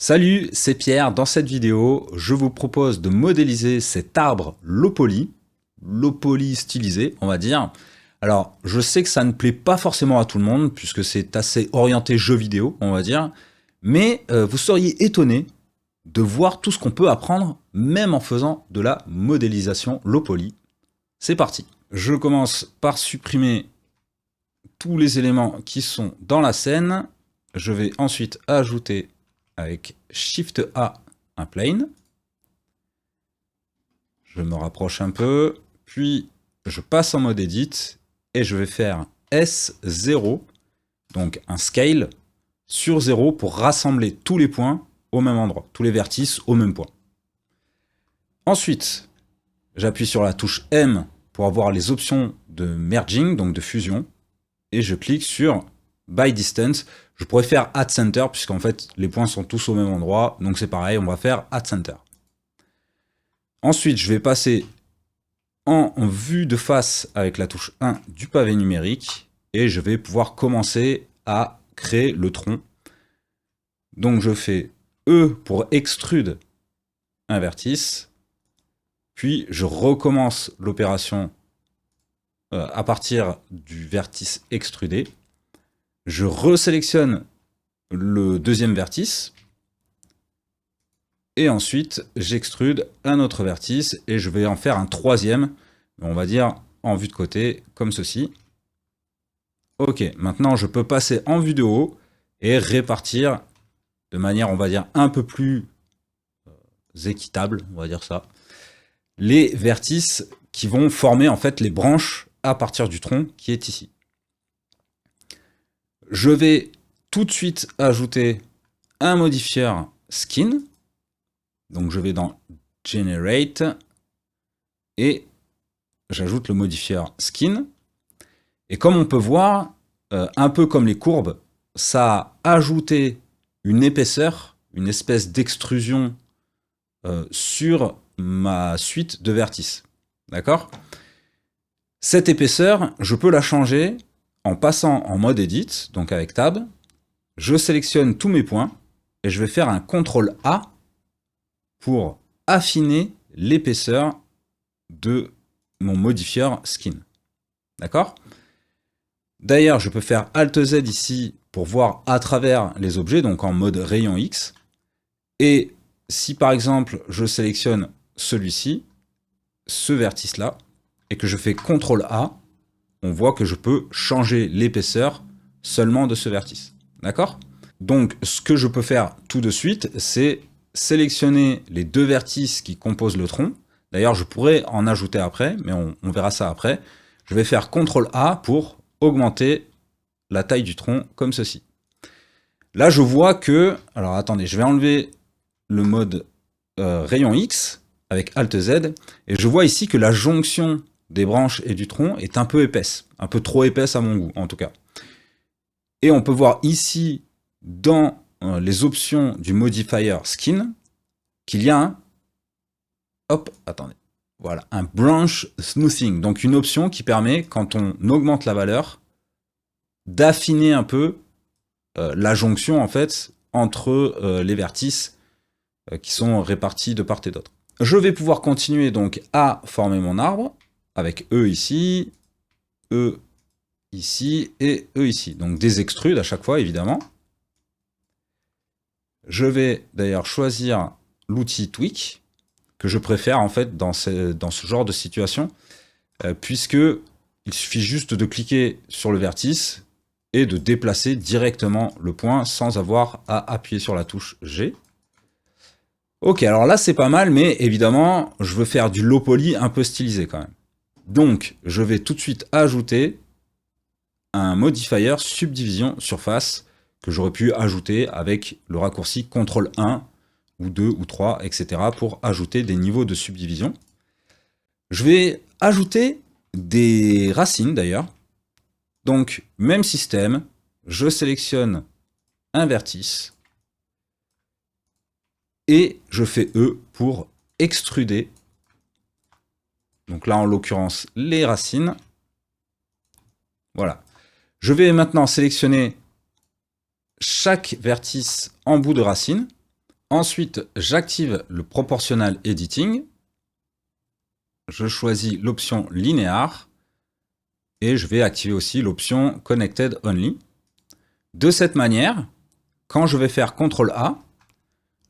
Salut, c'est Pierre. Dans cette vidéo, je vous propose de modéliser cet arbre low poly stylisé, on va dire. Alors, je sais que ça ne plaît pas forcément à tout le monde, puisque c'est assez orienté jeu vidéo, on va dire. Mais vous seriez étonné de voir tout ce qu'on peut apprendre, même en faisant de la modélisation low poly. C'est parti. Je commence par supprimer tous les éléments qui sont dans la scène. Je vais ensuite ajouter avec Shift A un plane. Je me rapproche un peu, puis je passe en mode Edit et je vais faire S0, donc un scale sur 0 pour rassembler tous les points au même endroit, tous les vertices au même point. Ensuite, j'appuie sur la touche M pour avoir les options de merging, donc de fusion, et je clique sur By Distance. Je pourrais faire Add Center, puisqu'en fait, les points sont tous au même endroit, donc c'est pareil, on va faire Add Center. Ensuite, je vais passer en vue de face avec la touche 1 du pavé numérique, et je vais pouvoir commencer à créer le tronc. Donc je fais E pour extrude un vertice, puis je recommence l'opération à partir du vertice extrudé. Je resélectionne le deuxième vertice, et ensuite j'extrude un autre vertice, et je vais en faire un troisième, on va dire en vue de côté, comme ceci. Ok, maintenant je peux passer en vue de haut, et répartir de manière, on va dire, un peu plus équitable, on va dire ça, les vertices qui vont former en fait les branches à partir du tronc qui est ici. Je vais tout de suite ajouter un modifieur skin. Donc je vais dans Generate et j'ajoute le modifieur skin. Et comme on peut voir, un peu comme les courbes, ça a ajouté une épaisseur, une espèce d'extrusion sur ma suite de vertices. D'accord ? Cette épaisseur, je peux la changer en passant en mode Edit, donc avec Tab. Je sélectionne tous mes points et je vais faire un CTRL A pour affiner l'épaisseur de mon modifieur skin. D'accord ? D'ailleurs, je peux faire Alt Z ici pour voir à travers les objets, donc en mode rayon X. Et si par exemple, je sélectionne celui-ci, ce vertice-là, et que je fais CTRL A, on voit que je peux changer l'épaisseur seulement de ce vertice. D'accord ? Donc, ce que je peux faire tout de suite, c'est sélectionner les deux vertices qui composent le tronc. D'ailleurs, je pourrais en ajouter après, mais on verra ça après. Je vais faire CTRL A pour augmenter la taille du tronc comme ceci. Là, je vois que... Alors, attendez, je vais enlever le mode rayon X avec Alt Z, et je vois ici que la jonction des branches et du tronc est un peu épaisse, un peu trop épaisse à mon goût en tout cas. Et on peut voir ici dans les options du modifier skin qu'il y a un, hop, attendez, voilà, un branch smoothing, donc une option qui permet, quand on augmente la valeur, d'affiner un peu la jonction en fait entre les vertices qui sont répartis de part et d'autre. Je vais pouvoir continuer donc à former mon arbre avec E ici, E ici et E ici. Donc des extrudes à chaque fois évidemment. Je vais d'ailleurs choisir l'outil Tweak que je préfère en fait dans ce genre de situation, puisque il suffit juste de cliquer sur le vertice et de déplacer directement le point sans avoir à appuyer sur la touche G. Ok, alors là c'est pas mal, mais évidemment je veux faire du low poly un peu stylisé quand même. Donc je vais tout de suite ajouter un modifier subdivision surface que j'aurais pu ajouter avec le raccourci CTRL 1 ou 2 ou 3, etc. pour ajouter des niveaux de subdivision. Je vais ajouter des racines d'ailleurs. Donc, même système, je sélectionne un vertice et je fais E pour extruder. Donc là, en l'occurrence, les racines. Voilà. Je vais maintenant sélectionner chaque vertice en bout de racine Ensuite, j'active le proportional editing. Je choisis l'option linéaire et je vais activer aussi l'option connected only. De cette manière, quand je vais faire CTRL A,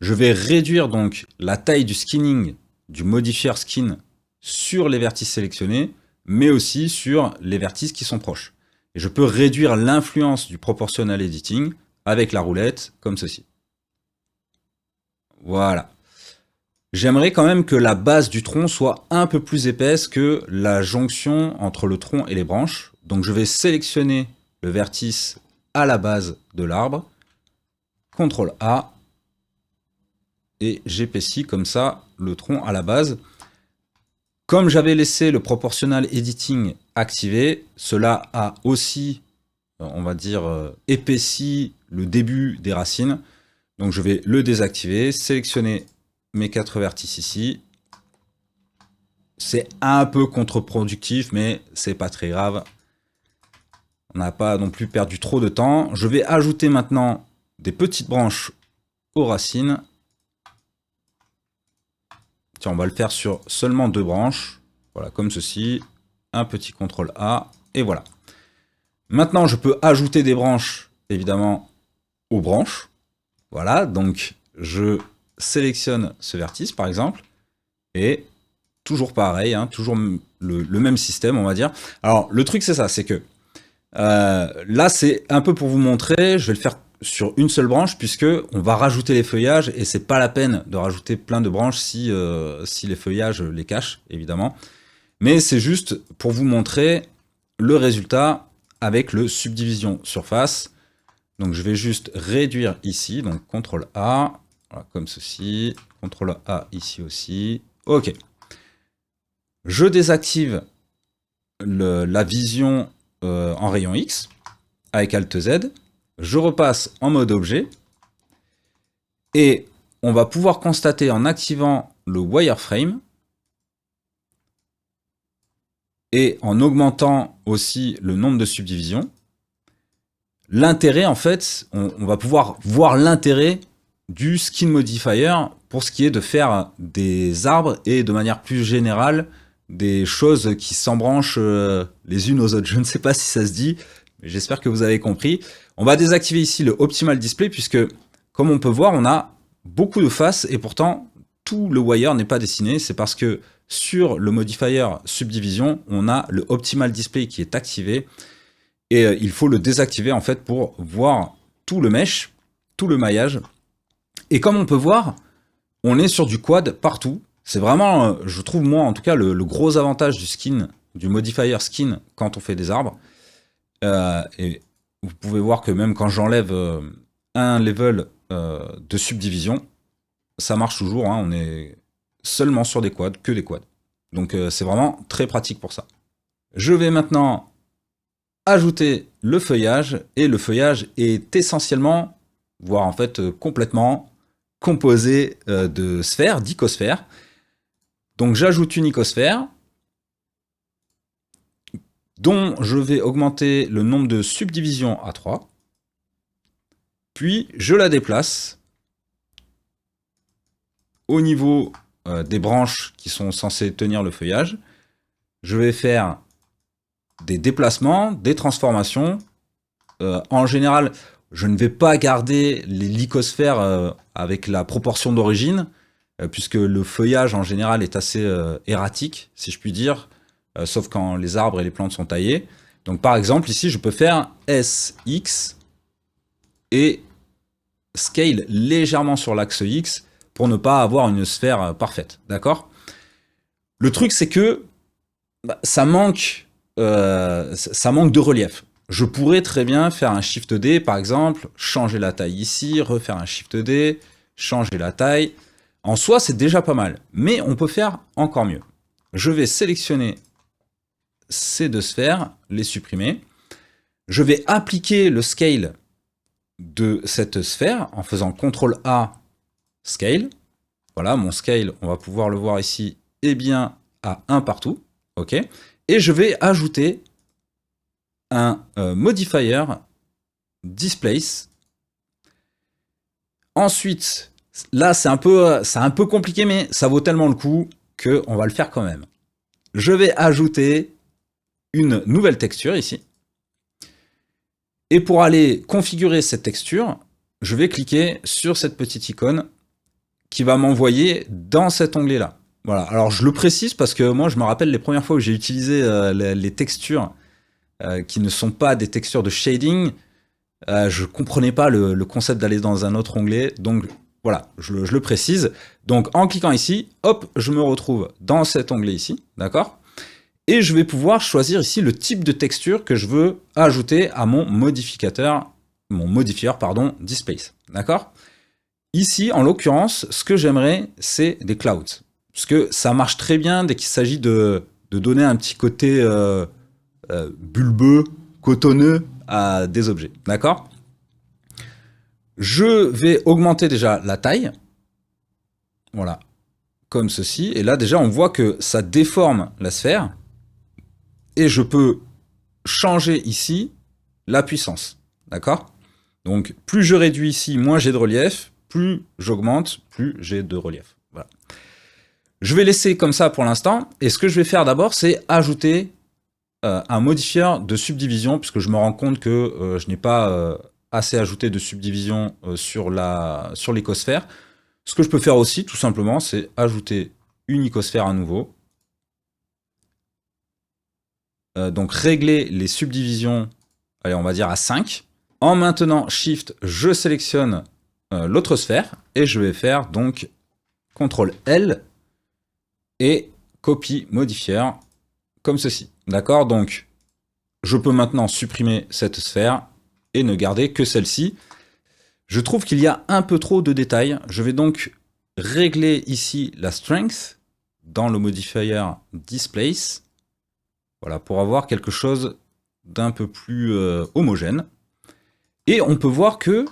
je vais réduire donc la taille du skinning du modifier skin sur les vertices sélectionnés, mais aussi sur les vertices qui sont proches. Et je peux réduire l'influence du proportional editing avec la roulette, comme ceci. Voilà. J'aimerais quand même que la base du tronc soit un peu plus épaisse que la jonction entre le tronc et les branches. Donc je vais sélectionner le vertice à la base de l'arbre, CTRL A, et j'épaissis comme ça le tronc à la base. Comme j'avais laissé le proportional editing activé, cela a aussi, on va dire, épaissi le début des racines. Donc je vais le désactiver, sélectionner mes 4 vertices ici. C'est un peu contre-productif, mais c'est pas très grave. On n'a pas non plus perdu trop de temps. Je vais ajouter maintenant des petites branches aux racines. Tiens, on va le faire sur seulement 2 branches. Voilà, comme ceci. Un petit CTRL A, et voilà. Maintenant, je peux ajouter des branches, évidemment, aux branches. Voilà, donc je sélectionne ce vertice, par exemple, et toujours pareil, hein, toujours le même système, on va dire. Alors, le truc, c'est ça, c'est que là, c'est un peu pour vous montrer, je vais le faire sur une seule branche, puisque on va rajouter les feuillages, et c'est pas la peine de rajouter plein de branches si les feuillages les cachent, évidemment. Mais c'est juste pour vous montrer le résultat avec le subdivision surface. Donc je vais juste réduire ici, donc CTRL A, voilà, comme ceci, CTRL A ici aussi. Ok. Je désactive la vision en rayon X avec Alt Z. Je repasse en mode objet. Et on va pouvoir constater en activant le wireframe et en augmentant aussi le nombre de subdivisions, l'intérêt, en fait, on va pouvoir voir l'intérêt du skin modifier pour ce qui est de faire des arbres et de manière plus générale des choses qui s'embranchent les unes aux autres. Je ne sais pas si ça se dit, mais j'espère que vous avez compris. On va désactiver ici le Optimal Display puisque, comme on peut voir, on a beaucoup de faces et pourtant tout le wire n'est pas dessiné. C'est parce que sur le modifier Subdivision, on a le Optimal Display qui est activé. Et il faut le désactiver en fait pour voir tout le mesh, tout le maillage. Et comme on peut voir, on est sur du quad partout. C'est vraiment, je trouve moi en tout cas, le gros avantage du skin, du modifier skin quand on fait des arbres. Et vous pouvez voir que même quand j'enlève un level de subdivision, ça marche toujours. Hein, on est seulement sur des quads, que des quads. Donc c'est vraiment très pratique pour ça. Je vais maintenant ajouter le feuillage, et le feuillage est essentiellement, voire en fait complètement, composé de sphères, d'icosphères. Donc j'ajoute une icosphère, dont je vais augmenter le nombre de subdivisions à 3, puis je la déplace au niveau des branches qui sont censées tenir le feuillage. Je vais faire des déplacements, des transformations. En général, je ne vais pas garder les lycosphères avec la proportion d'origine, puisque le feuillage en général est assez erratique, si je puis dire, sauf quand les arbres et les plantes sont taillés. Donc par exemple, ici, je peux faire SX et scale légèrement sur l'axe X pour ne pas avoir une sphère parfaite, d'accord? Le truc, c'est que ça manque de relief. Je pourrais très bien faire un Shift D, par exemple, changer la taille ici, refaire un Shift D, changer la taille. En soi, c'est déjà pas mal, mais on peut faire encore mieux. Je vais sélectionner ces deux sphères, les supprimer. Je vais appliquer le scale de cette sphère en faisant CTRL A, Scale. Voilà, mon scale, on va pouvoir le voir ici, est bien à 1 partout. OK. Et je vais ajouter un modifier Displace. Ensuite, Là, c'est un peu compliqué, mais ça vaut tellement le coup qu'on va le faire quand même. Je vais ajouter une nouvelle texture ici. Et pour aller configurer cette texture, je vais cliquer sur cette petite icône qui va m'envoyer dans cet onglet-là. Voilà. Alors, je le précise parce que moi, je me rappelle les premières fois où j'ai utilisé les textures qui ne sont pas des textures de shading. Je comprenais pas le concept d'aller dans un autre onglet. Donc, voilà, je le précise. Donc, en cliquant ici, hop, je me retrouve dans cet onglet ici. D'accord ? Et je vais pouvoir choisir ici le type de texture que je veux ajouter à mon modifier, pardon, Displace. D'accord ? Ici, en l'occurrence, ce que j'aimerais, c'est des clouds. Parce que ça marche très bien dès qu'il s'agit de donner un petit côté bulbeux, cotonneux à des objets. D'accord ? Je vais augmenter déjà la taille. Voilà. Comme ceci. Et là, déjà, on voit que ça déforme la sphère. Et je peux changer ici la puissance. D'accord ? Donc, plus je réduis ici, moins j'ai de relief. Plus j'augmente, plus j'ai de relief. Voilà. Je vais laisser comme ça pour l'instant. Et ce que je vais faire d'abord, c'est ajouter un modifieur de subdivision, puisque je me rends compte que je n'ai pas assez ajouté de subdivision sur l'icosphère. Ce que je peux faire aussi, tout simplement, c'est ajouter une icosphère à nouveau. Donc régler les subdivisions, allez, on va dire à 5. En maintenant Shift, je sélectionne l'autre sphère et je vais faire donc CTRL L et copie modifier comme ceci. D'accord ? Donc je peux maintenant supprimer cette sphère et ne garder que celle-ci. Je trouve qu'il y a un peu trop de détails. Je vais donc régler ici la strength dans le modifier Displace. Voilà, pour avoir quelque chose d'un peu plus homogène. Et on peut voir que,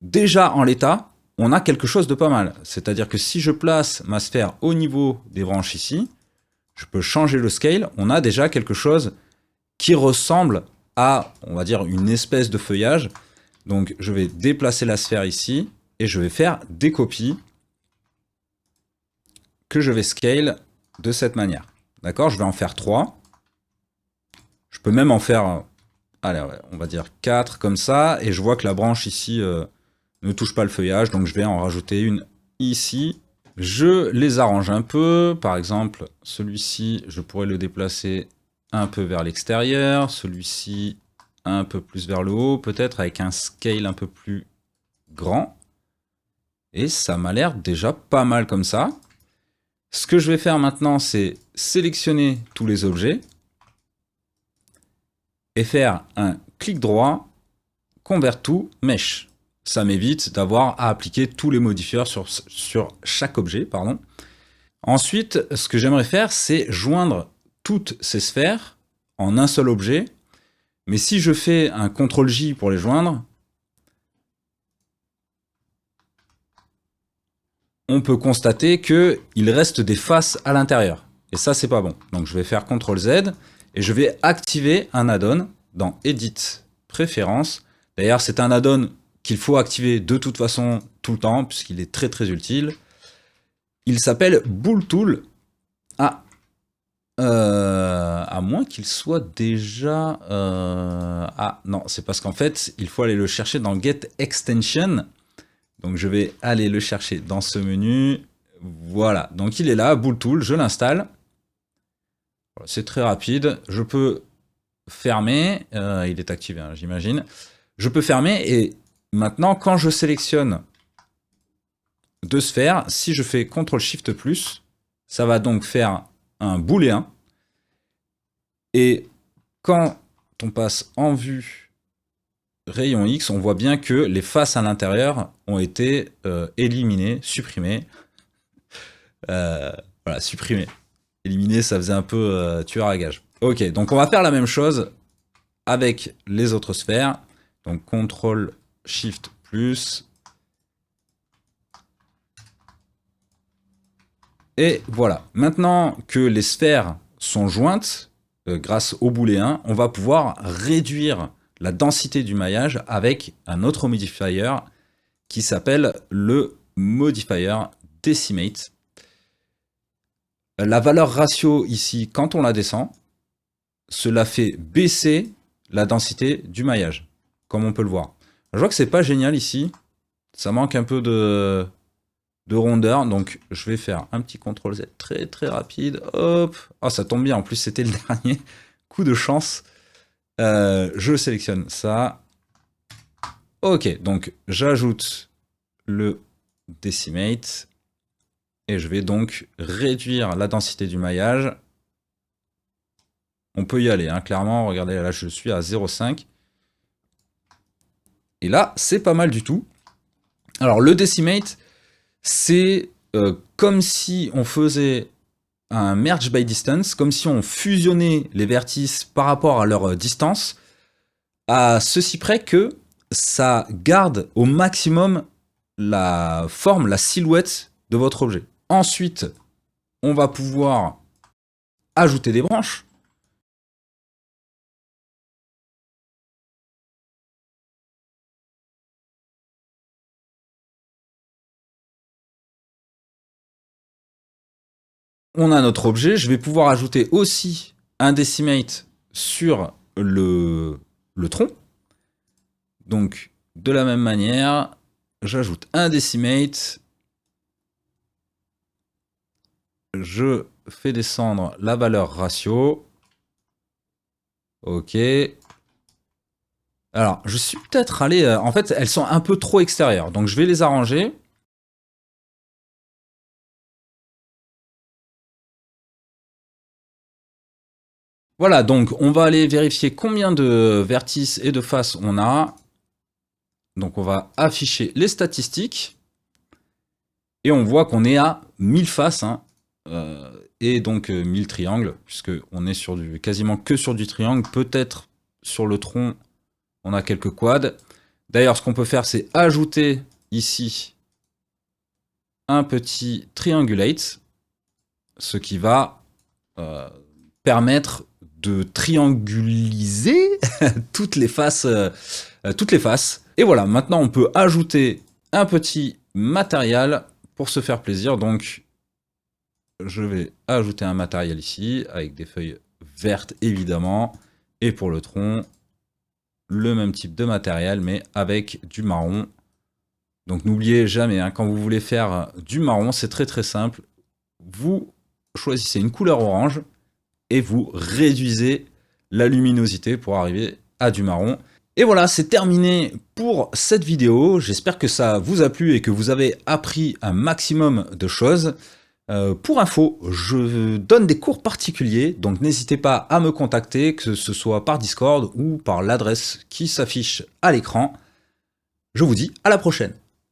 déjà en l'état, on a quelque chose de pas mal. C'est-à-dire que si je place ma sphère au niveau des branches ici, je peux changer le scale, on a déjà quelque chose qui ressemble à, on va dire, une espèce de feuillage. Donc je vais déplacer la sphère ici, et je vais faire des copies que je vais scale de cette manière. D'accord ? Je vais en faire 3. Je peux même en faire, allez, on va dire 4 comme ça, et je vois que la branche ici ne touche pas le feuillage, donc je vais en rajouter une ici. Je les arrange un peu, par exemple, celui-ci, je pourrais le déplacer un peu vers l'extérieur, celui-ci un peu plus vers le haut, peut-être avec un scale un peu plus grand. Et ça m'a l'air déjà pas mal comme ça. Ce que je vais faire maintenant, c'est sélectionner tous les objets, et faire un clic droit, Convert to Mesh. Ça m'évite d'avoir à appliquer tous les modifieurs sur chaque objet. Pardon. Ensuite, ce que j'aimerais faire, c'est joindre toutes ces sphères en un seul objet. Mais si je fais un CTRL-J pour les joindre, on peut constater qu'il reste des faces à l'intérieur. Et ça, c'est pas bon. Donc je vais faire CTRL-Z. Et je vais activer un add-on dans Edit Préférences. D'ailleurs, c'est un add-on qu'il faut activer de toute façon tout le temps, puisqu'il est très très utile. Il s'appelle Bool Tool. À moins qu'il soit déjà... Ah non, c'est parce qu'en fait, il faut aller le chercher dans Get Extension. Donc je vais aller le chercher dans ce menu. Voilà, donc il est là, Bool Tool, je l'installe. C'est très rapide. Je peux fermer. Il est activé, hein, j'imagine. Je peux fermer et maintenant, quand je sélectionne deux sphères, si je fais CTRL-SHIFT+, ça va donc faire un booléen. Et quand on passe en vue rayon X, on voit bien que les faces à l'intérieur ont été éliminées, supprimées. Voilà, supprimées. Éliminer, ça faisait un peu tueur à gage. Ok, donc on va faire la même chose avec les autres sphères. Donc CTRL-SHIFT+. Et voilà. Maintenant que les sphères sont jointes, grâce au booléen, on va pouvoir réduire la densité du maillage avec un autre modifier qui s'appelle le modifier decimate. La valeur ratio ici, quand on la descend, cela fait baisser la densité du maillage, comme on peut le voir. Je vois que c'est pas génial ici, ça manque un peu de rondeur, donc je vais faire un petit CTRL Z très très rapide, hop, oh ça tombe bien, en plus c'était le dernier, coup de chance, je sélectionne ça, ok, donc j'ajoute le decimate, et je vais donc réduire la densité du maillage. On peut y aller, hein, clairement, regardez, là je suis à 0,5, et là c'est pas mal du tout. Alors le decimate, c'est comme si on faisait un merge by distance, comme si on fusionnait les vertices par rapport à leur distance, à ceci près que ça garde au maximum la forme, la silhouette de votre objet. Ensuite, on va pouvoir ajouter des branches. On a notre objet, je vais pouvoir ajouter aussi un decimate sur le tronc. Donc, de la même manière, j'ajoute un decimate, je fais descendre la valeur ratio, ok. Alors, je suis peut-être allé, en fait, elles sont un peu trop extérieures, donc je vais les arranger. Voilà, donc on va aller vérifier combien de vertices et de faces on a. Donc on va afficher les statistiques. Et on voit qu'on est à 1000 faces, hein, et donc 1000 triangles, puisqu'on est sur quasiment que sur du triangle. Peut-être sur le tronc, on a quelques quads. D'ailleurs, ce qu'on peut faire, c'est ajouter ici un petit triangulate, ce qui va permettre de trianguliser toutes les faces. Et voilà, maintenant on peut ajouter un petit matériel pour se faire plaisir. Donc je vais ajouter un matériel ici avec des feuilles vertes évidemment, et pour le tronc le même type de matériel mais avec du marron. Donc n'oubliez jamais, hein, quand vous voulez faire du marron, c'est très très simple, vous choisissez une couleur orange et vous réduisez la luminosité pour arriver à du marron. Et voilà, c'est terminé pour cette vidéo. J'espère que ça vous a plu et que vous avez appris un maximum de choses. Pour info, je donne des cours particuliers, donc n'hésitez pas à me contacter, que ce soit par Discord ou par l'adresse qui s'affiche à l'écran. Je vous dis à la prochaine.